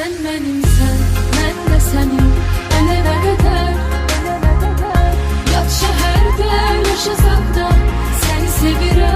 Sen benimsen, ben de senin. Ölene kadar yat şehirde yaşasak da seni sevirəm.